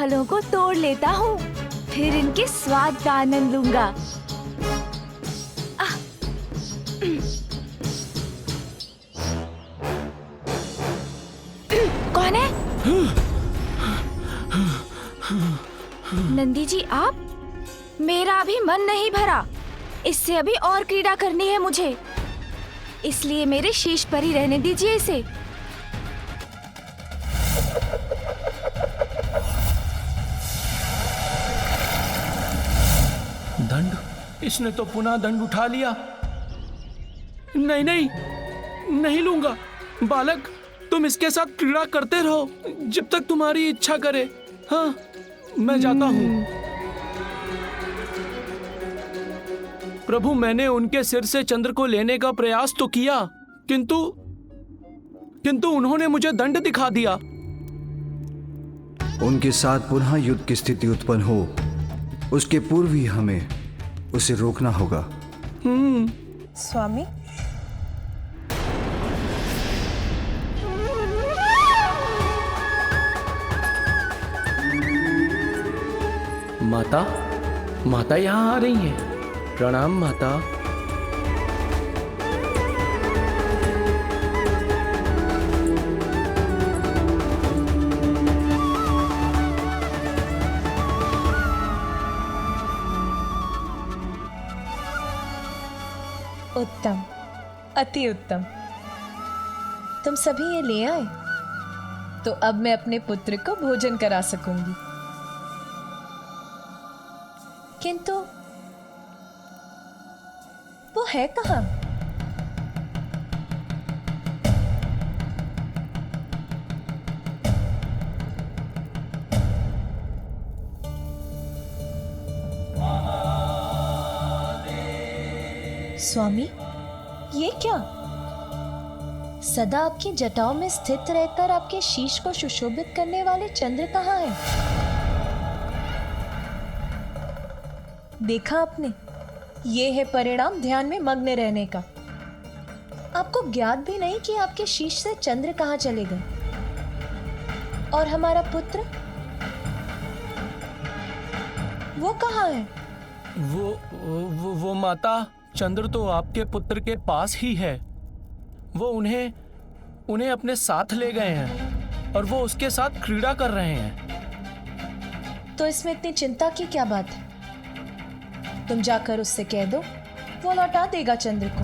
फलों को तोड़ लेता हूँ, फिर इनके स्वाद का आनंद लूंगा। कौन है? नंदी जी आप? मेरा अभी मन नहीं भरा, इससे अभी और क्रीड़ा करनी है मुझे, इसलिए मेरे शीश पर ही रहने दीजिए इसे। दंड? इसने तो पुनः दंड उठा लिया। नहीं नहीं, नहीं लूंगा। बालक, तुम इसके साथ क्रीड़ा करते रहो जब तक तुम्हारी इच्छा करे। हाँ, मैं जाता हूँ। प्रभु, मैंने उनके सिर से चंद्र को लेने का प्रयास तो किया, किंतु उन्होंने मुझे दंड दिखा दिया। उनके साथ पुनः युद्ध की स्थिति उत्पन्न हो, उसके पूर्व ही हमें उसे रोकना होगा। स्वामी, माता, माता यहाँ आ रही हैं। प्रणाम माता। उत्तम, अति उत्तम। तुम सभी ये ले आए, तो अब मैं अपने पुत्र को भोजन करा सकूंगी। किंतु वो है कहाँ? स्वामी, ये क्या? सदा आपकी जटाओं में स्थित रहकर आपके शीश को सुशोभित करने वाले चंद्र कहाँ हैं? देखा आपने, ये है परिणाम ध्यान में मग्न रहने का। आपको ज्ञात भी नहीं कि आपके शीश से चंद्र कहाँ चले गए। और हमारा पुत्र, वो कहाँ है? वो माता, चंद्र तो आपके पुत्र के पास ही है। वो उन्हें अपने साथ ले गए हैं और वो उसके साथ क्रीड़ा कर रहे हैं। तो इसमें इतनी चिंता की क्या बात है? तुम जाकर उससे कह दो, वो लौटा देगा चंद्र को।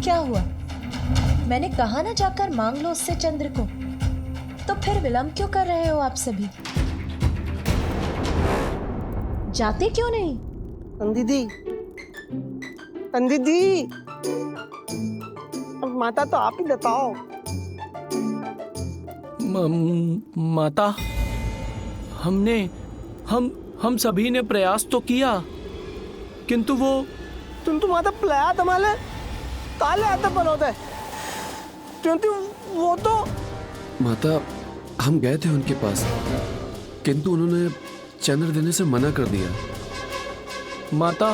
क्या हुआ? मैंने कहा ना, जाकर मांग लो उससे चंद्र को। तो फिर विलंब क्यों कर रहे हो आप सभी? जाते क्यों नहीं? दीदी, दीदी, माता तो आप ही बताओ। माता, हम सभी ने प्रयास तो किया, किंतु वो तुम माता प्लाया तमाले ताले आता पर होता है, क्योंकि वो तो माता, हम गए थे उनके पास, किंतु उन्होंने चंद्र देने से मना कर दिया। माता,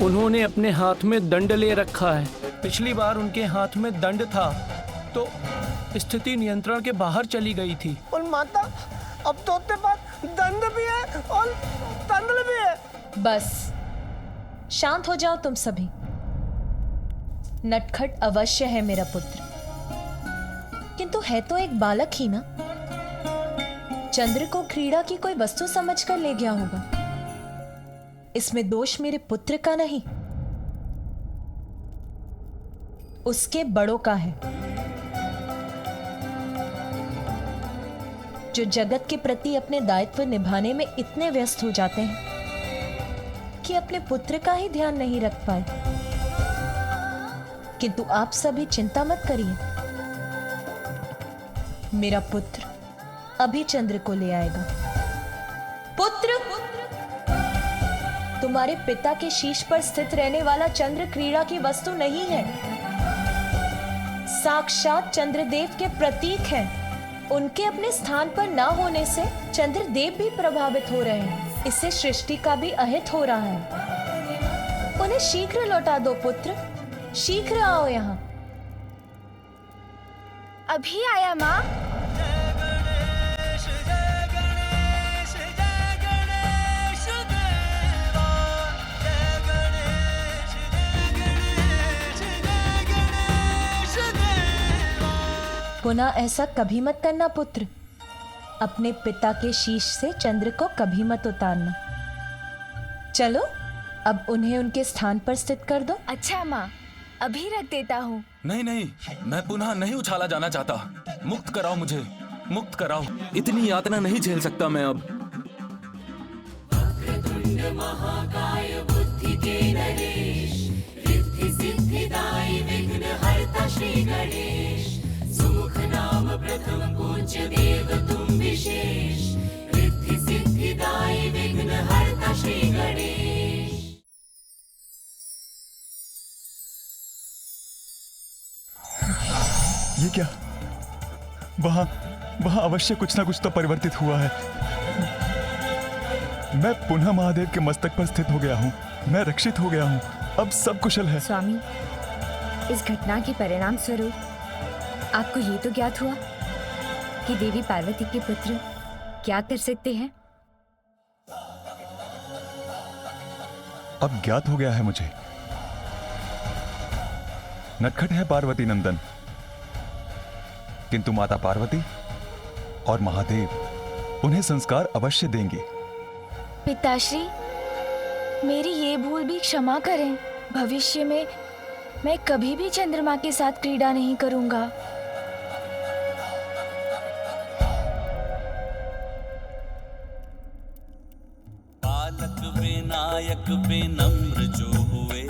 उन्होंने अपने हाथ में दंड ले रखा है। पिछली बार उनके हाथ में दंड था तो स्थिति नियंत्रण के बाहर चली गई थी। और माता, अब तो उसके पास दंड भी है और तंत्र भी है। बस शांत हो जाओ तुम सभी। नटखट अवश्य है मेरा पुत्र, किंतु है तो एक बालक ही ना। चंद्र को क्रीड़ा की कोई वस्तु समझकर ले गया होगा। इसमें दोष मेरे पुत्र का नहीं, उसके बड़ों का है, जो जगत के प्रति अपने दायित्व निभाने में इतने व्यस्त हो जाते हैं कि अपने पुत्र का ही ध्यान नहीं रख पाए। किंतु आप सभी चिंता मत करिए, मेरा पुत्र अभी चंद्र को ले आएगा। पुत्र, तुम्हारे पिता के शीश पर स्थित रहने वाला चंद्र क्रीड़ा की वस्तु नहीं है, साक्षात चंद्रदेव के प्रतीक हैं। उनके अपने स्थान पर ना होने से चंद्रदेव भी प्रभावित हो रहे हैं। इससे सृष्टि का भी अहित हो रहा है। उन्हें शीघ्र लौटा दो पुत्र, शीघ्र आओ यहाँ। अभी आया माँ। पुनः ऐसा कभी मत करना पुत्र। अपने पिता के शीश से चंद्र को कभी मत उतारना। चलो अब उन्हें उनके स्थान पर स्थित कर दो। अच्छा माँ, अभी रख देता हूँ। नहीं नहीं, मैं पुनः नहीं उछाला जाना चाहता। मुक्त कराओ मुझे, मुक्त कराओ। इतनी यातना नहीं झेल सकता मैं अब। ये क्या? वहां वहां अवश्य कुछ ना कुछ तो परिवर्तित हुआ है। मैं पुनः महादेव के मस्तक पर स्थित हो गया हूँ। मैं रक्षित हो गया हूँ। अब सब कुशल है। स्वामी, इस घटना के परिणाम स्वरूप आपको ये तो ज्ञात हुआ कि देवी पार्वती के पुत्र क्या कर सकते हैं। अब ज्ञात हो गया है मुझे। नटखट है पार्वती नंदन, किंतु माता पार्वती और महादेव उन्हें संस्कार अवश्य देंगे। पिताश्री, मेरी ये भूल भी क्षमा करें। भविष्य में मैं कभी भी चंद्रमा के साथ क्रीड़ा नहीं करूंगा। बालक विनायक विनम्र जो हुए,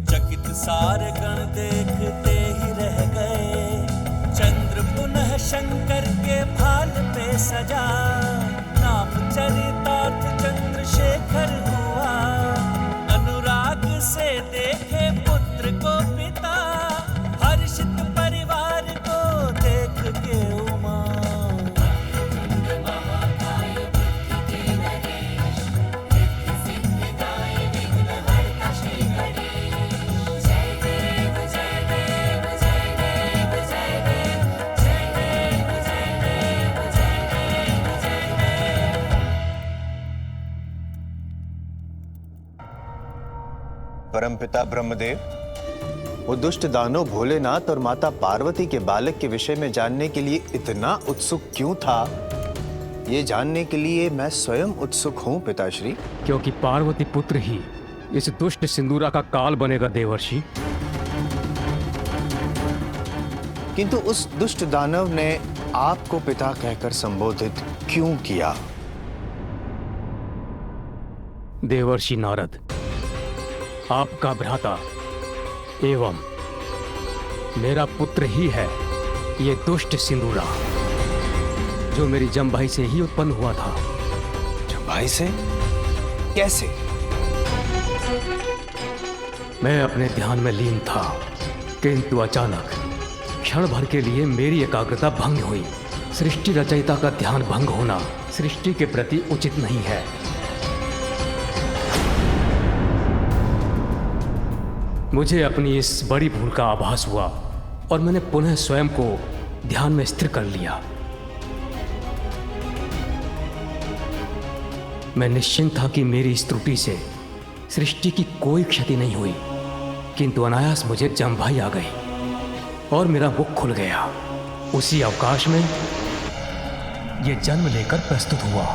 चकित सारे गण देखते ही रह गए। चंद्र पुनः शंकर के भाल पे सजा, नाम चरितार्थ चंद्रशेखर हुआ। अनुराग से देखे पुत्र को पिता, हर्षित परिवार को देख के उमा। परमपिता ब्रह्मदेव, वो दुष्ट दानव भोलेनाथ और माता पार्वती के बालक के विषय में जानने के लिए इतना उत्सुक क्यों था, ये जानने के लिए मैं स्वयं उत्सुक हूँ पिताश्री। क्योंकि पार्वती पुत्र ही इस दुष्ट सिंदूरा का काल बनेगा देवर्षि। किंतु उस दुष्ट दानव ने आपको पिता कहकर संबोधित क्यों किया? देवर्षि नारद, आपका भ्राता एवं मेरा पुत्र ही है ये दुष्ट सिंदूरा, जो मेरी जमभाई से ही उत्पन्न हुआ था। जमभाई से? कैसे? मैं अपने ध्यान में लीन था, किंतु अचानक क्षण भर के लिए मेरी एकाग्रता भंग हुई। सृष्टि रचयिता का ध्यान भंग होना सृष्टि के प्रति उचित नहीं है। मुझे अपनी इस बड़ी भूल का आभास हुआ और मैंने पुनः स्वयं को ध्यान में स्थिर कर लिया। मैं निश्चिंत था कि मेरी इस त्रुटि से सृष्टि की कोई क्षति नहीं हुई, किंतु अनायास मुझे जमभाई आ गई और मेरा मुख खुल गया। उसी अवकाश में ये जन्म लेकर प्रस्तुत हुआ।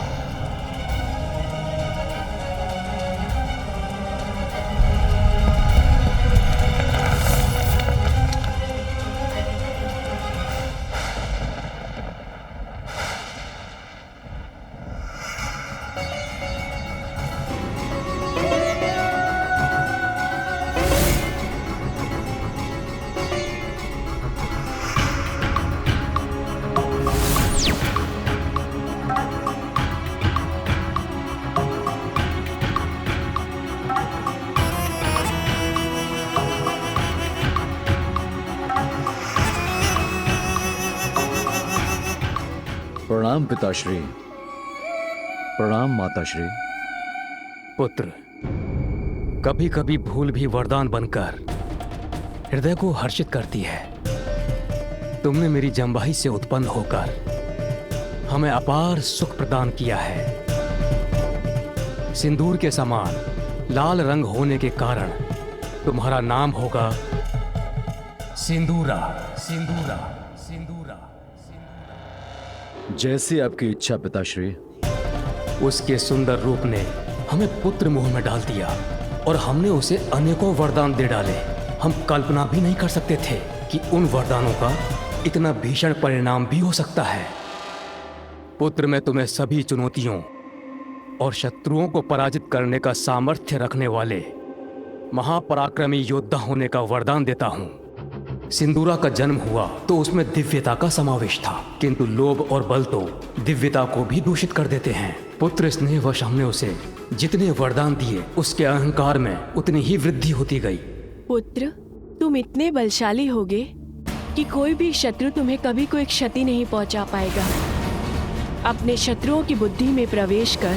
प्रणाम पिताश्री। प्रणाम माताश्री। पुत्र, कभी कभी भूल भी वरदान बनकर हृदय को हर्षित करती है। तुमने मेरी जंबाही से उत्पन्न होकर हमें अपार सुख प्रदान किया है। सिंदूर के समान लाल रंग होने के कारण तुम्हारा नाम होगा सिंदूरा। सिंदूरा सिंदूरा। जैसी आपकी इच्छा पिताश्री। उसके सुंदर रूप ने हमें पुत्र मुंह में डाल दिया और हमने उसे अनेकों वरदान दे डाले। हम कल्पना भी नहीं कर सकते थे कि उन वरदानों का इतना भीषण परिणाम भी हो सकता है। पुत्र, मैं तुम्हें सभी चुनौतियों और शत्रुओं को पराजित करने का सामर्थ्य रखने वाले महापराक्रमी योद्धा होने का वरदान देता हूँ। सिंदूरा का जन्म हुआ तो उसमें दिव्यता का समावेश था, किंतु लोभ और बल तो दिव्यता को भी दूषित कर देते हैं। पुत्र, स्नेहवश हमने उसे जितने वरदान दिए उसके अहंकार में उतनी ही वृद्धि होती गई। पुत्र, तुम इतने बलशाली होगे कि कोई भी शत्रु तुम्हें कभी कोई क्षति नहीं पहुंचा पाएगा। अपने शत्रुओं की बुद्धि में प्रवेश कर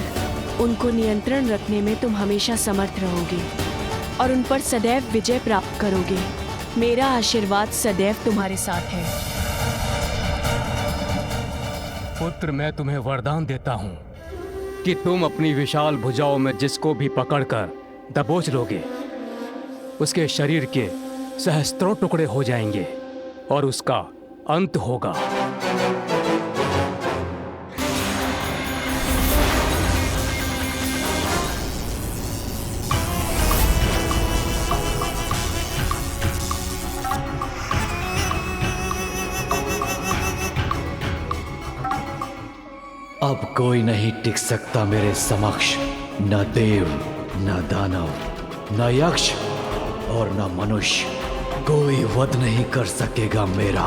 उनको नियंत्रण रखने में तुम हमेशा समर्थ रहोगे और उन पर सदैव विजय प्राप्त करोगे। मेरा आशीर्वाद सदैव तुम्हारे साथ है। पुत्र, मैं तुम्हें वरदान देता हूँ कि तुम अपनी विशाल भुजाओं में जिसको भी पकड़कर दबोच लोगे उसके शरीर के सहस्त्रों टुकड़े हो जाएंगे और उसका अंत होगा। अब कोई नहीं टिक सकता मेरे समक्ष, न देव, न दानव, न यक्ष और न मनुष्य। कोई वध नहीं कर सकेगा मेरा।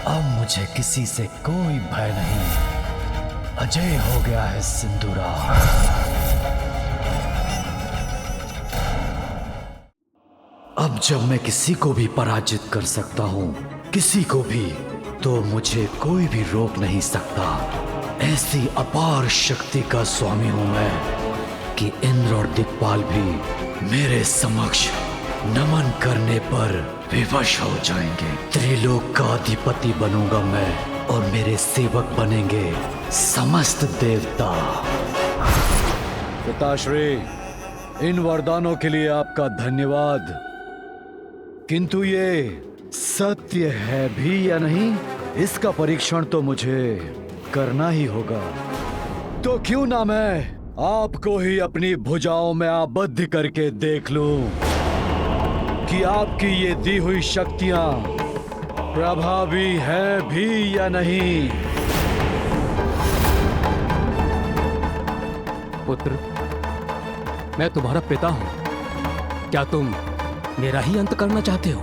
अब मुझे किसी से कोई भय नहीं। अजय हो गया है सिंदूरा। अब जब मैं किसी को भी पराजित कर सकता हूँ, किसी को भी, तो मुझे कोई भी रोक नहीं सकता। ऐसी अपार शक्ति का स्वामी हूं मैं कि इंद्र और दिक्पाल भी मेरे समक्ष नमन करने पर विवश हो जाएंगे। त्रिलोक का अधिपति बनूंगा मैं और मेरे सेवक बनेंगे समस्त देवता। पिताश्री, इन वरदानों के लिए आपका धन्यवाद, किंतु ये सत्य है भी या नहीं, इसका परीक्षण तो मुझे करना ही होगा। तो क्यों ना मैं आपको ही अपनी भुजाओं में आबद्ध करके देख लूं कि आपकी ये दी हुई शक्तियां प्रभावी है भी या नहीं। पुत्र, मैं तुम्हारा पिता हूं। क्या तुम मेरा ही अंत करना चाहते हो?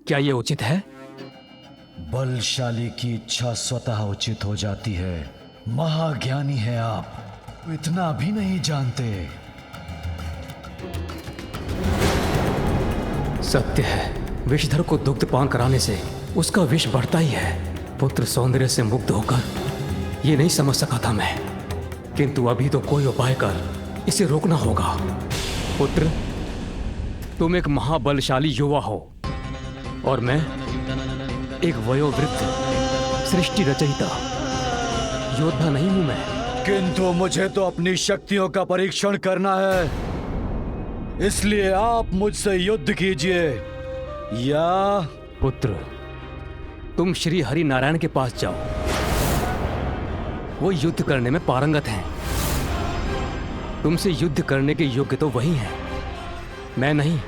क्या यह उचित है? बलशाली की इच्छा स्वतः उचित हो जाती है। महाज्ञानी है आप, इतना भी नहीं जानते। सत्य है, विषधर को दुग्ध पान कराने से उसका विष बढ़ता ही है। पुत्र, सौंदर्य से मुग्ध होकर ये नहीं समझ सका था मैं, किंतु अभी तो कोई उपाय कर इसे रोकना होगा। पुत्र, तुम एक महाबलशाली युवा हो और मैं एक वयोवृद्ध सृष्टि रचयिता योद्धा नहीं हूं मैं। किंतु मुझे तो अपनी शक्तियों का परीक्षण करना है, इसलिए आप मुझसे युद्ध कीजिए। या पुत्र, तुम श्री हरि नारायण के पास जाओ, वो युद्ध करने में पारंगत हैं। तुमसे युद्ध करने के योग्य तो वही हैं, मैं नहीं।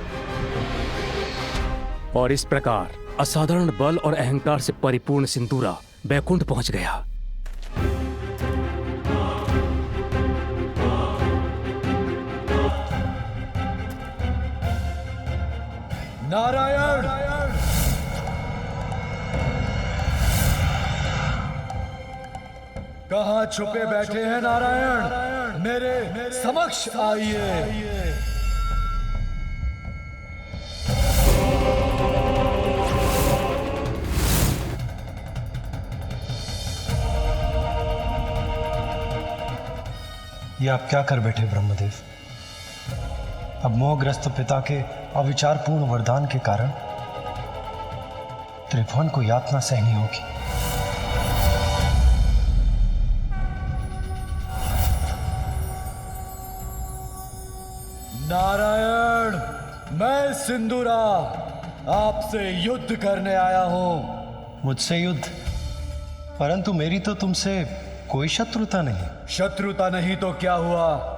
और इस प्रकार असाधारण बल और अहंकार से परिपूर्ण सिंदूरा बैकुंठ पहुंच गया। नारायण, कहां छुपे बैठे हैं नारायण? मेरे समक्ष आइए। ये आप क्या कर बैठे ब्रह्मदेव? अब मोहग्रस्त पिता के अविचारपूर्ण वरदान के कारण त्रिभुवन को यातना सहनी होगी। नारायण, मैं सिंदूरा आपसे युद्ध करने आया हूं। मुझसे युद्ध? परंतु मेरी तो तुमसे कोई शत्रुता नहीं। शत्रुता नहीं तो क्या हुआ?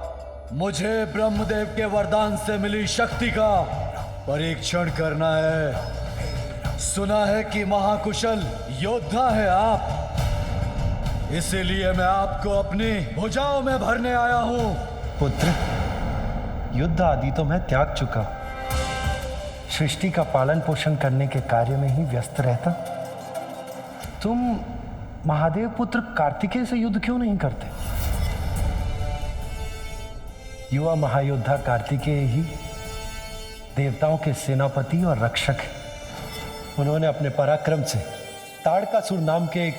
मुझे ब्रह्मदेव के वरदान से मिली शक्ति का परीक्षण करना है। सुना है कि महाकुशल योद्धा है आप, इसीलिए मैं आपको अपनी भुजाओं में भरने आया हूं। पुत्र, युद्ध आदि तो मैं त्याग चुका। सृष्टि का पालन पोषण करने के कार्य में ही व्यस्त रहता। तुम महादेव पुत्र कार्तिकेय से युद्ध क्यों नहीं करते? युवा महायोद्धा कार्तिकेय ही देवताओं के सेनापति और रक्षक हैं। उन्होंने अपने पराक्रम से ताड़कासुर नाम के एक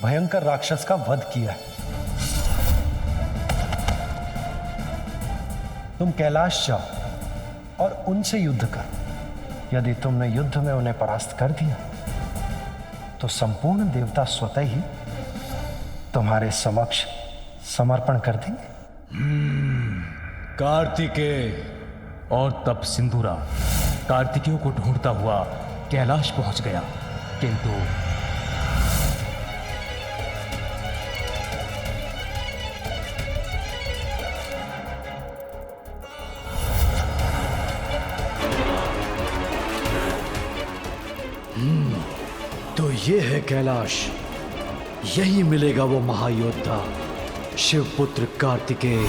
भयंकर राक्षस का वध किया है। तुम कैलाश जाओ और उनसे युद्ध करो। यदि तुमने युद्ध में उन्हें परास्त कर दिया तो संपूर्ण देवता स्वतः ही तुम्हारे समक्ष समर्पण कर देंगे। कार्तिकेय। और तब सिंदूरा कार्तिकेय को ढूंढता हुआ कैलाश पहुंच गया, किंतु तो ये है कैलाश। यही मिलेगा वो महायोद्धा शिवपुत्र कार्तिकेय।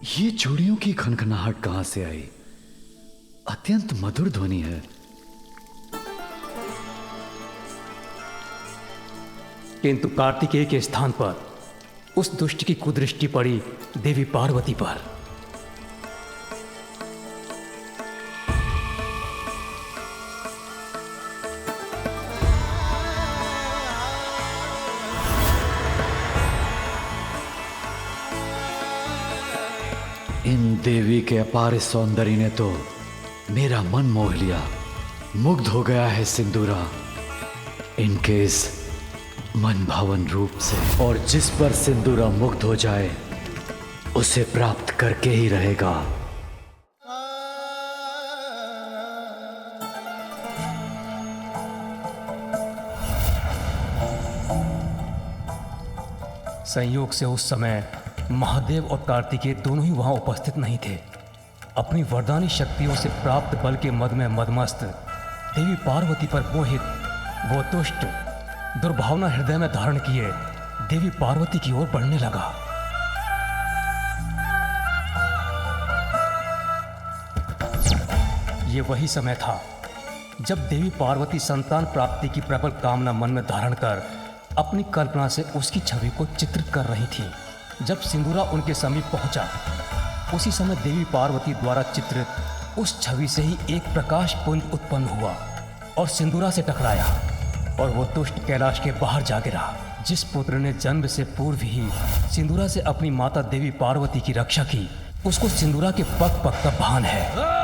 ये चूड़ियों की खनखनाहट कहां से आई? अत्यंत मधुर ध्वनि है। किंतु कार्तिकेय के स्थान पर उस दुष्ट की कुदृष्टि पड़ी देवी पार्वती पर। इन देवी के अपार सौंदर्य ने तो मेरा मन मोह लिया। मुग्ध हो गया है सिंदूरा इनके इस मन भावन रूप से। और जिस पर सिंदूरा मुग्ध हो जाए उसे प्राप्त करके ही रहेगा। संयोग से उस समय महादेव और कार्तिकेय दोनों ही वहां उपस्थित नहीं थे। अपनी वरदानी शक्तियों से प्राप्त बल के मद में मदमस्त देवी पार्वती पर मोहित वो दुष्ट दुर्भावना हृदय में धारण किए देवी पार्वती की ओर बढ़ने लगा। ये वही समय था जब देवी पार्वती संतान प्राप्ति की प्रबल कामना मन में धारण कर अपनी कल्पना से उसकी छवि को चित्रित कर रही थी। जब सिंदूरा उनके समीप पहुंचा, उसी समय देवी पार्वती द्वारा चित्रित उस छवि से ही एक प्रकाश पुंज उत्पन्न हुआ और सिंदूरा से टकराया और वो दुष्ट कैलाश के बाहर जा गिरा। जिस पुत्र ने जन्म से पूर्व ही सिंदूरा से अपनी माता देवी पार्वती की रक्षा की, उसको सिंदूरा के पग पग का भान है।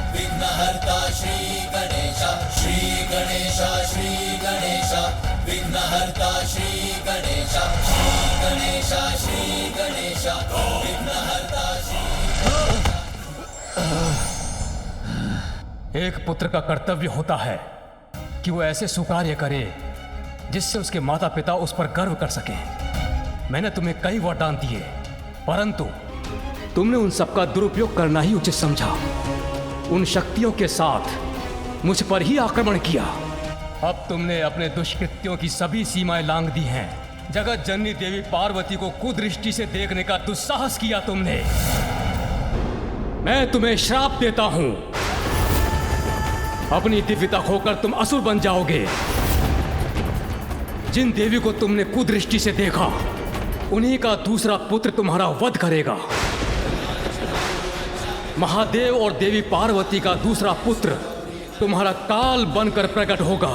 विघ्नहर्ता श्री गणेशा, श्री गणेशा, श्री गणेशा, विघ्नहर्ता श्री गणेशा, श्री गणेशा, श्री गणेशा, विघ्नहर्ता श्री। एक पुत्र का कर्तव्य होता है कि वो ऐसे सुकार्य करे जिससे उसके माता पिता उस पर गर्व कर सके। मैंने तुम्हें कई वरदान दिए, परंतु तुमने उन सबका दुरुपयोग करना ही उचित समझा। उन शक्तियों के साथ मुझ पर ही आक्रमण किया। अब तुमने अपने दुष्कृत्यों की सभी सीमाएं लांघ दी हैं। जगत जननी देवी पार्वती को कुदृष्टि से देखने का दुस्साहस किया तुमने। मैं तुम्हें श्राप देता हूं, अपनी दिव्यता खोकर तुम असुर बन जाओगे। जिन देवी को तुमने कुदृष्टि से देखा, उन्हीं का दूसरा पुत्र तुम्हारा वध करेगा। महादेव और देवी पार्वती का दूसरा पुत्र तुम्हारा काल बनकर प्रकट होगा।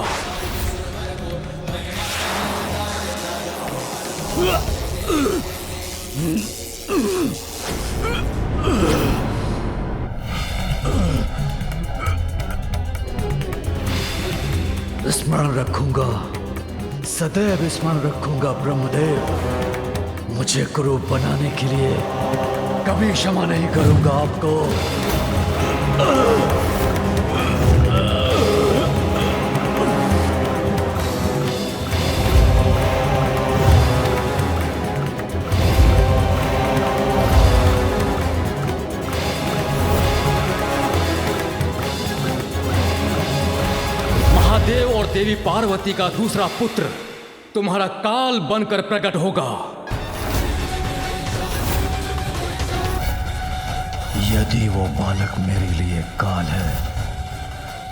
स्मरण रखूंगा, सदैव स्मरण रखूंगा ब्रह्मदेव। मुझे कुरूप बनाने के लिए कभी क्षमा नहीं करूंगा आपको। महादेव और देवी पार्वती का दूसरा पुत्र तुम्हारा काल बनकर प्रकट होगा। यदि वो बालक मेरे लिए काल है,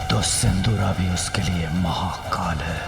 तो सिंदूरा भी उसके लिए महाकाल है।